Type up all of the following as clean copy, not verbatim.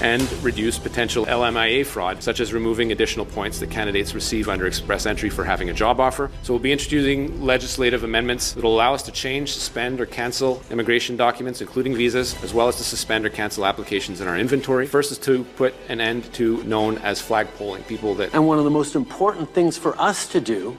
and reduce potential LMIA fraud, such as removing additional points that candidates receive under express entry for having a job offer. So we'll be introducing legislative amendments that will allow us to change, suspend or cancel immigration documents, including visas, as well as to suspend or cancel applications in our inventory. First is to put an end to known as flag polling, people that... And one of the most important things for us to do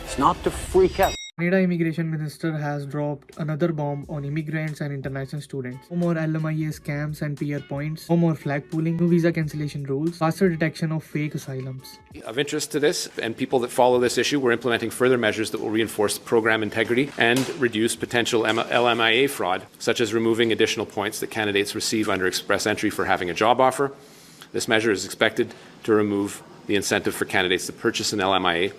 is not to freak out. Canada Immigration Minister has dropped another bomb on immigrants and international students. No more LMIA scams and PR points. No more flag pooling. No visa cancellation rules. Faster detection of fake asylums. Of interest to this and people that follow this issue, we're implementing further measures that will reinforce program integrity and reduce potential LMIA fraud, such as removing additional points that candidates receive under express entry for having a job offer. This measure is expected to remove the incentive for candidates to purchase an LMIA,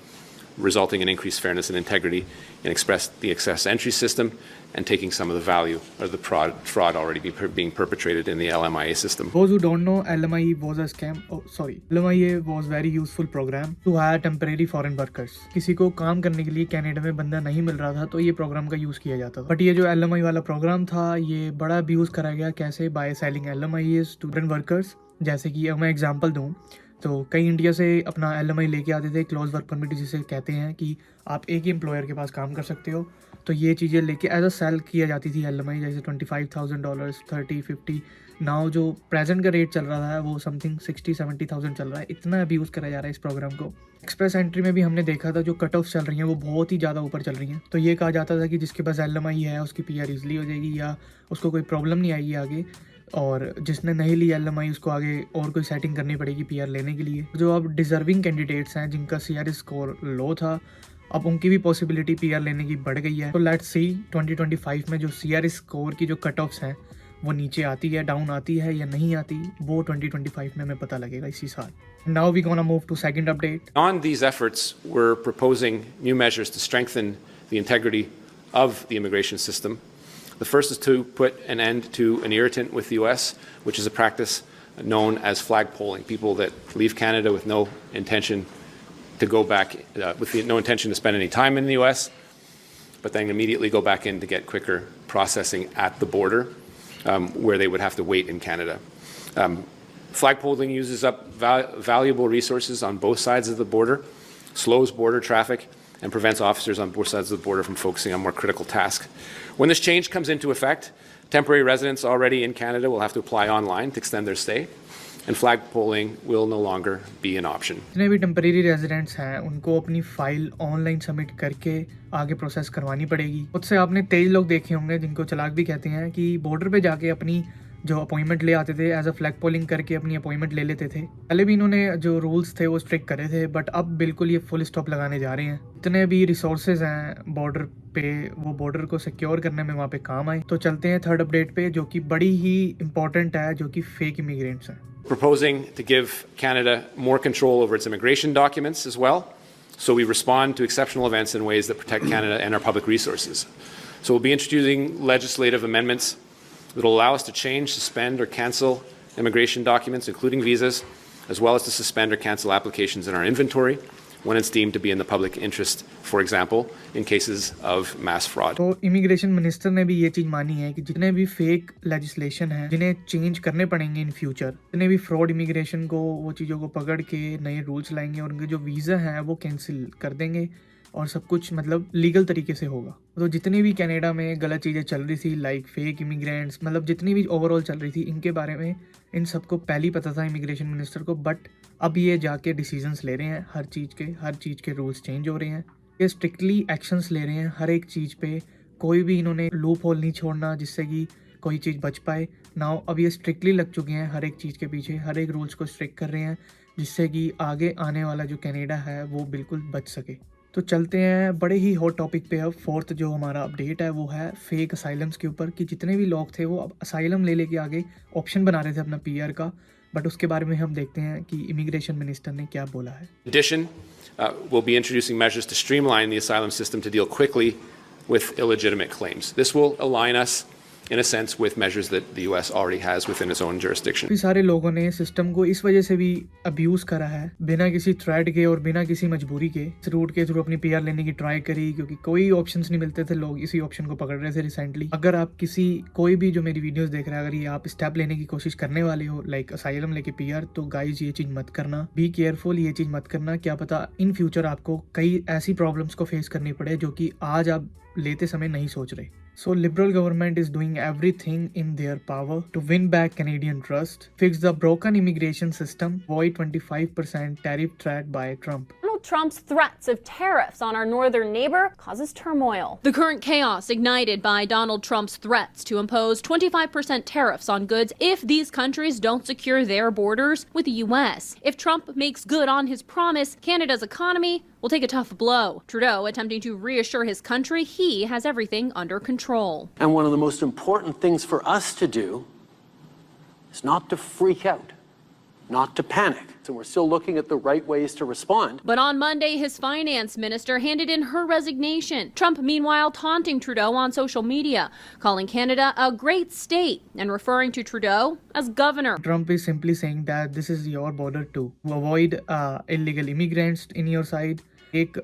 resulting in increased fairness and integrity in the express entry system and taking some of the value of the fraud already being perpetrated in the LMIA system. Those who don't know, LMIA was a scam. LMIA was very useful program to hire temporary foreign workers. किसी को काम करने के लिए Canada में बंदा नहीं मिल रहा था तो ये प्रोग्राम का यूज़ किया जाता था. बट ये जो LMIA वाला प्रोग्राम था ये बड़ा अब्यूज़ करा गया. कैसे? By selling LMIA student workers. जैसे कि मैं एग्जांपल दूँ तो कई इंडिया से अपना LMI लेके आते थे, क्लोज वर्क परमिट जिसे कहते हैं कि आप एक ही एम्प्लॉयर के पास काम कर सकते हो. तो ये चीज़ें लेके एज अ सेल किया जाती थी LMI, जैसे $25,000, 30, 50. नाउ जो प्रेजेंट का रेट चल रहा है वो समथिंग 60-70,000 चल रहा है. इतना अब्यूज़ करा जा रहा है इस प्रोग्राम को. एक्सप्रेस एंट्री में भी हमने देखा था जो कट ऑफ चल रही हैं वो बहुत ही ज़्यादा ऊपर चल रही हैं. तो ये कहा जाता था कि जिसके पास LMI है उसकी PR ईजिली हो जाएगी या उसको कोई प्रॉब्लम नहीं आएगी आगे, और जिसने नहीं ली LMI उसको आगे और कोई सेटिंग करनी पड़ेगी PR लेने के लिए. जो अब डिज़र्विंग कैंडिडेट्स हैं जिनका CRS स्कोर लो था, अब उनकी भी पॉसिबिलिटी PR लेने की बढ़ गई है. तो लेट्स सी 2025 में जो CRS स्कोर की जो कट ऑफ्स हैं वो नीचे आती है, डाउन आती है या नहीं आती, वो 2025 में हमें पता लगेगा इसी साल. Now we gonna move to second update. On these efforts, we're proposing new measures to strengthen the integrity of the immigration system. The first is to put an end to an irritant with the US, which is a practice known as flag polling. People that leave Canada with no intention to go back, no intention to spend any time in the US, but then immediately go back in to get quicker processing at the border, where they would have to wait in Canada. Flag polling uses up valuable resources on both sides of the border, slows border traffic, and prevents officers on both sides of the border from focusing on more critical tasks. When this change comes into effect, temporary residents already in Canada will have to apply online to extend their stay, and flag polling will no longer be an option. जितने भी temporary residents हैं उनको अपनी file online submit करके आगे process करवानी पड़ेगी. उससे आपने तेज लोग देखे होंगे जिनको चालाक भी कहते हैं कि बॉर्डर पे जाके अपनी जो अपॉइंटमेंट ले आते थे, एज अ फ्लैग पोलिंग करके अपनी अपॉइंटमेंट ले लेते थे. पहले भी इन्होंने जो रूल्स थे वो स्ट्रिक्ट करे थे, बट अब बिल्कुल ये फुल स्टॉप लगाने जा रहे हैं. इतने भी रिसोर्सेज हैं बॉर्डर पे, वो बॉर्डर को सिक्योर करने में वहाँ पे काम आए. तो चलते हैं थर्ड अपडेट पे, जो कि बड़ी ही इंपॉर्टेंट है, जो कि फेक इमिग्रेंट्स हैं. Proposing to give Canada more control over its immigration documents as well, so we respond to exceptional events in ways that protect Canada and our public resources. So we'll be introducing legislative amendments that will allow us to change, suspend or cancel immigration documents, including visas, as well as to suspend or cancel applications in our inventory when it's deemed to be in the public interest, for example, in cases of mass fraud. तो immigration minister ने भी ये चीज़ मानी है कि जितने भी fake legislation है जिन्हें चेंज करने पड़ेंगे इन फ्यूचर, जितने भी फ्रॉड इमिग्रेशन को वो चीज़ों को पकड़ के नए रूल्स लाएंगे और उनके जो वीज़ा हैं वो कैंसिल कर देंगे और सब कुछ मतलब लीगल तरीके से होगा. तो जितनी भी कनाडा में गलत चीज़ें चल रही थी, लाइक फेक इमिग्रेंट्स, मतलब जितनी भी ओवरऑल चल रही थी, इनके बारे में इन सबको पहले ही पता था इमिग्रेशन मिनिस्टर को. बट अब ये जाके डिसीजंस ले रहे हैं हर चीज़ के रूल्स चेंज हो रहे हैं. ये स्ट्रिक्टली एक्शंस ले रहे हैं हर एक चीज़ पे. कोई भी इन्होंने लूप होल नहीं छोड़ना जिससे कि कोई चीज़ बच पाए. नाउ अब ये स्ट्रिक्टली लग चुके हैं हर एक चीज़ के पीछे, हर एक रूल्स को स्ट्रिक्ट कर रहे हैं जिससे कि आगे आने वाला जो कनाडा है वो बिल्कुल बच सके. तो चलते हैं बड़े ही हॉट टॉपिक पे. अब फोर्थ जो हमारा अपडेट है वो है फेक असाइलम्स के ऊपर, कि जितने भी लोग थे वो अब असाइलम ले लेके आगे ऑप्शन बना रहे थे अपना PR का. बट उसके बारे में हम देखते हैं कि इमिग्रेशन मिनिस्टर ने क्या बोला है. In addition, we'll be introducing measures to streamline the asylum system to deal quickly with illegitimate claims. This will align us in a sense, with measures that the U.S. already has within its own jurisdiction. काफी सारे लोगों ने system को इस वजह से भी abuse करा है, बिना किसी थ्रेट के और बिना किसी मजबूरी के इस रूट के थ्रू अपनी पीआर लेने की ट्राई करी, क्योंकि कोई ऑप्शंस नहीं मिलते थे, लोग इसी ऑप्शन को पकड़ रहे थे रिसेंटली। अगर आप कोई भी जो मेरी वीडियोस देख रहा है, अगर ये आप स्टेप लेने की कोशिश करने वाले हो लाइक असाइलम लेके पीआर, तो गाइज ये चीज मत करना, बी केयरफुल, ये चीज मत करना। क्या पता इन फ्यूचर आपको कई ऐसी प्रॉब्लम्स को फेस करनी पड़े जो कि आज आप लेते समय नहीं सोच रहे। So Liberal government is doing everything in their power to win back Canadian trust, fix the broken immigration system, avoid 25% tariff threat by Trump. Donald Trump's threats of tariffs on our northern neighbor causes turmoil. The current chaos ignited by Donald Trump's threats to impose 25% tariffs on goods if these countries don't secure their borders with the U.S. If Trump makes good on his promise, Canada's economy will take a tough blow. Trudeau attempting to reassure his country he has everything under control. And one of the most important things for us to do is not to freak out, not to panic. So we're still looking at the right ways to respond. But on Monday, his finance minister handed in her resignation. Trump, meanwhile, taunting Trudeau on social media, calling Canada a great state and referring to Trudeau as governor. Trump is simply saying that this is your border too. To avoid illegal immigrants in your side, take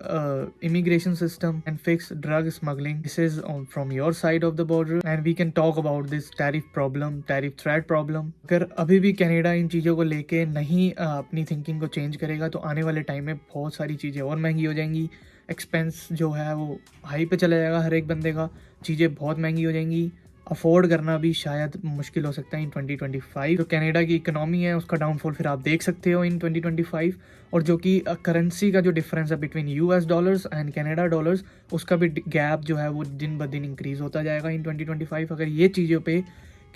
immigration system and fix drug smuggling. This is from your side of the border, and we can talk about this tariff problem, tariff threat problem. अगर अभी भी Canada इन चीज़ों को लेके नहीं अपनी thinking को change करेगा तो आने वाले टाइम में बहुत सारी चीज़ें और महंगी हो जाएंगी। एक्सपेंस जो है वो हाई पे चला जाएगा हर एक बंदे का, चीज़ें बहुत महंगी हो जाएंगी, अफोर्ड करना भी शायद मुश्किल हो सकता है इन 2025। तो कनाडा की इकोनॉमी है उसका डाउनफॉल फिर आप देख सकते हो इन 2025, और जो कि करेंसी का जो डिफरेंस है between US dollars and Canada dollars, उसका भी गैप जो है वो दिन ब दिन इंक्रीज होता जाएगा इन 2025 अगर ये चीज़ों पे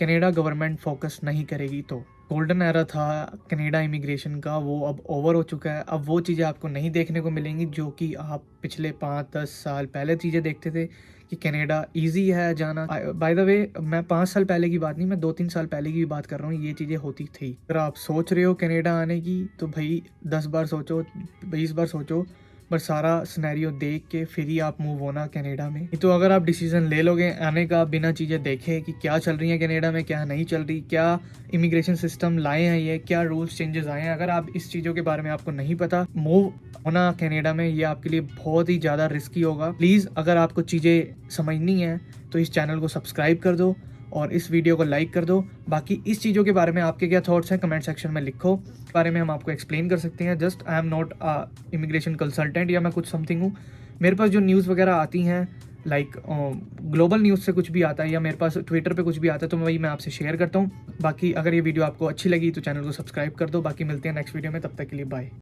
कनाडा गवर्नमेंट फोकस नहीं करेगी तो। गोल्डन एरा था कनाडा इमिग्रेशन का, वो अब ओवर हो चुका है। अब वो चीज़ें आपको नहीं देखने को मिलेंगी जो कि आप पिछले 5-10 साल पहले चीज़ें देखते थे कि कनाडा इजी है जाना। बाय द वे मैं 5 साल पहले की बात नहीं, मैं 2-3 साल पहले की भी बात कर रहा हूँ, ये चीज़ें होती थी। अगर आप सोच रहे हो कनाडा आने की तो भाई 10 बार सोचो, 20 बार सोचो, पर सारा सिनेरियो देख के फिर ही आप मूव होना कनाडा में। तो अगर आप डिसीजन ले लोगे आने का बिना चीज़ें देखे कि क्या चल रही है कनाडा में, क्या नहीं चल रही, क्या इमिग्रेशन सिस्टम लाए हैं ये, क्या रूल्स चेंजेस आए हैं, अगर आप इस चीज़ों के बारे में आपको नहीं पता, मूव होना कनाडा में ये आपके लिए बहुत ही ज़्यादा रिस्की होगा। प्लीज़ अगर आपको चीज़ें समझनी है तो इस चैनल को सब्सक्राइब कर दो और इस वीडियो को लाइक कर दो। बाकी इस चीज़ों के बारे में आपके क्या थॉट्स हैं कमेंट सेक्शन में लिखो, इस बारे में हम आपको एक्सप्लेन कर सकते हैं। Just I am not immigration consultant या मैं कुछ समथिंग हूँ। मेरे पास जो न्यूज़ वगैरह आती हैं लाइक ग्लोबल न्यूज़ से कुछ भी आता है या मेरे पास ट्विटर पे कुछ भी आता है तो वही मैं आपसे शेयर करता हूँ। बाकी अगर ये वीडियो आपको अच्छी लगी तो चैनल को सब्सक्राइब कर दो। बाकी मिलते हैं नेक्स्ट वीडियो में, तब तक के लिए बाय।